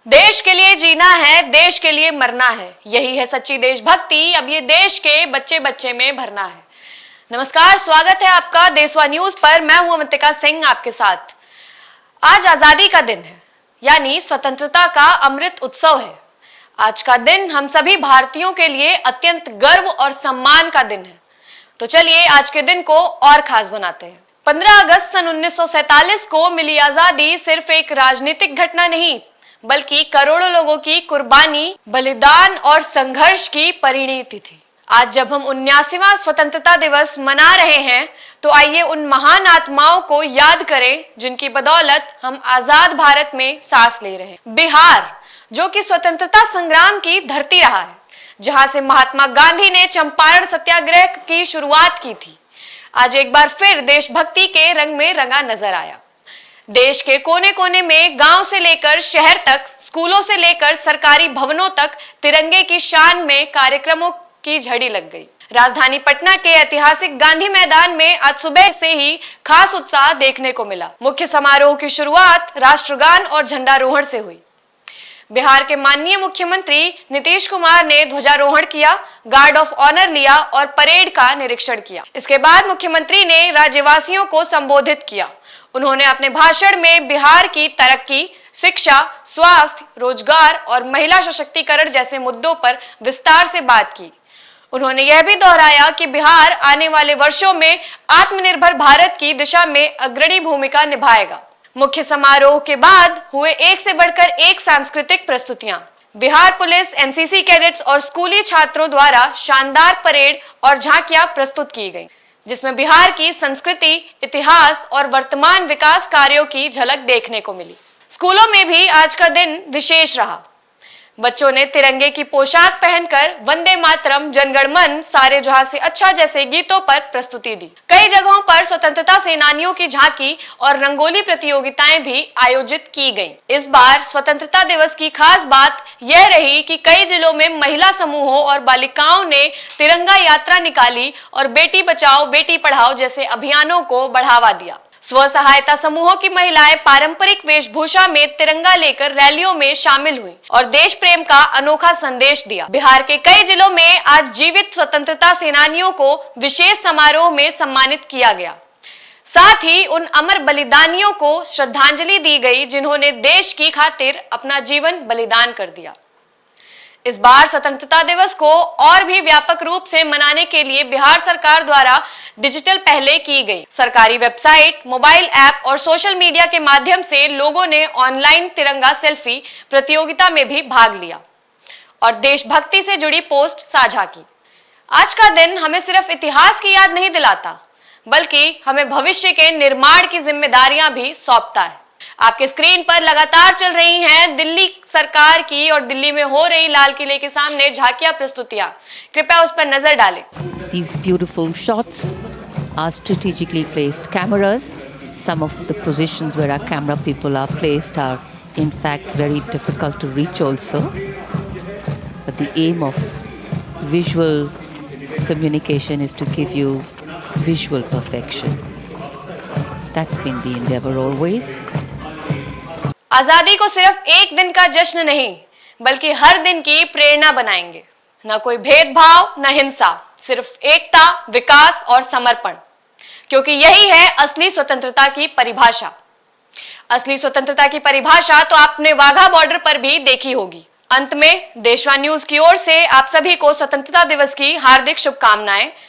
देश के लिए जीना है, देश के लिए मरना है, यही है सच्ची देशभक्ति। अब ये देश के बच्चे बच्चे में भरना है। नमस्कार, स्वागत है आपका देशवा न्यूज पर। मैं हूं अवंतिका सिंह आपके साथ। आज आजादी का दिन है, यानी स्वतंत्रता का अमृत उत्सव है। आज का दिन हम सभी भारतीयों के लिए अत्यंत गर्व और सम्मान का दिन है। तो चलिए आज के दिन को और खास बनाते हैं। 15 अगस्त सन 1947 को मिली आजादी सिर्फ एक राजनीतिक घटना नहीं, बल्कि करोड़ों लोगों की कुर्बानी, बलिदान और संघर्ष की परिणति थी। आज जब हम 79वां स्वतंत्रता दिवस मना रहे हैं, तो आइए उन महान आत्माओं को याद करें जिनकी बदौलत हम आजाद भारत में सांस ले रहे हैं। बिहार, जो कि स्वतंत्रता संग्राम की धरती रहा है, जहां से महात्मा गांधी ने चंपारण सत्याग्रह की शुरुआत की थी, आज एक बार फिर देशभक्ति के रंग में रंगा नजर आया। देश के कोने कोने में, गांव से लेकर शहर तक, स्कूलों से लेकर सरकारी भवनों तक तिरंगे की शान में कार्यक्रमों की झड़ी लग गई। राजधानी पटना के ऐतिहासिक गांधी मैदान में आज सुबह से ही खास उत्साह देखने को मिला। मुख्य समारोह की शुरुआत राष्ट्रगान और झंडारोहण से हुई। बिहार के माननीय मुख्यमंत्री नीतीश कुमार ने ध्वजारोहण किया, गार्ड ऑफ ऑनर लिया और परेड का निरीक्षण किया। इसके बाद मुख्यमंत्री ने राज्यवासियों को संबोधित किया। उन्होंने अपने भाषण में बिहार की तरक्की, शिक्षा, स्वास्थ्य, रोजगार और महिला सशक्तिकरण जैसे मुद्दों पर विस्तार से बात की। उन्होंने यह भी दोहराया कि बिहार आने वाले वर्षों में आत्मनिर्भर भारत की दिशा में अग्रणी भूमिका निभाएगा। मुख्य समारोह के बाद हुए एक से बढ़कर एक सांस्कृतिक प्रस्तुतियां। बिहार पुलिस, एनसीसी कैडेट्स और स्कूली छात्रों द्वारा शानदार परेड और झांकियां प्रस्तुत की गईं, जिसमें बिहार की संस्कृति, इतिहास और वर्तमान विकास कार्यों की झलक देखने को मिली। स्कूलों में भी आज का दिन विशेष रहा। बच्चों ने तिरंगे की पोशाक पहनकर वंदे मातरम, जनगण मन, सारे जहां से अच्छा जैसे गीतों पर प्रस्तुति दी। कई जगहों पर स्वतंत्रता सेनानियों की झांकी और रंगोली प्रतियोगिताएं भी आयोजित की गईं। इस बार स्वतंत्रता दिवस की खास बात यह रही कि कई जिलों में महिला समूहों और बालिकाओं ने तिरंगा यात्रा निकाली और बेटी बचाओ बेटी पढ़ाओ जैसे अभियानों को बढ़ावा दिया। स्व सहायता समूहों की महिलाएं पारंपरिक वेशभूषा में तिरंगा लेकर रैलियों में शामिल हुई और देश प्रेम का अनोखा संदेश दिया। बिहार के कई जिलों में आज जीवित स्वतंत्रता सेनानियों को विशेष समारोह में सम्मानित किया गया। साथ ही उन अमर बलिदानियों को श्रद्धांजलि दी गई जिन्होंने देश की खातिर अपना जीवन बलिदान कर दिया। इस बार स्वतंत्रता दिवस को और भी व्यापक रूप से मनाने के लिए बिहार सरकार द्वारा डिजिटल पहले की गई। सरकारी वेबसाइट, मोबाइल ऐप और सोशल मीडिया के माध्यम से लोगों ने ऑनलाइन तिरंगा सेल्फी प्रतियोगिता में भी भाग लिया और देशभक्ति से जुड़ी पोस्ट साझा की। आज का दिन हमें सिर्फ इतिहास की याद नहीं दिलाता, बल्कि हमें भविष्य के निर्माण की जिम्मेदारियां भी सौंपता है। आपके स्क्रीन पर लगातार चल रही हैं दिल्ली सरकार की और दिल्ली में हो रही लाल किले के सामने झांकियां प्रस्तुतियां। कृपया उस पर नजर डालें। These beautiful shots are strategically placed cameras. Some of the positions where our camera people are placed are in fact very difficult to reach also. But the aim of visual communication is to give you visual perfection. That's been the endeavor always. आजादी को सिर्फ एक दिन का जश्न नहीं, बल्कि हर दिन की प्रेरणा बनाएंगे। न कोई भेदभाव, न हिंसा, सिर्फ एकता, विकास और समर्पण, क्योंकि यही है असली स्वतंत्रता की परिभाषा। असली स्वतंत्रता की परिभाषा तो आपने वाघा बॉर्डर पर भी देखी होगी। अंत में देशवा न्यूज की ओर से आप सभी को स्वतंत्रता दिवस की हार्दिक शुभकामनाएं।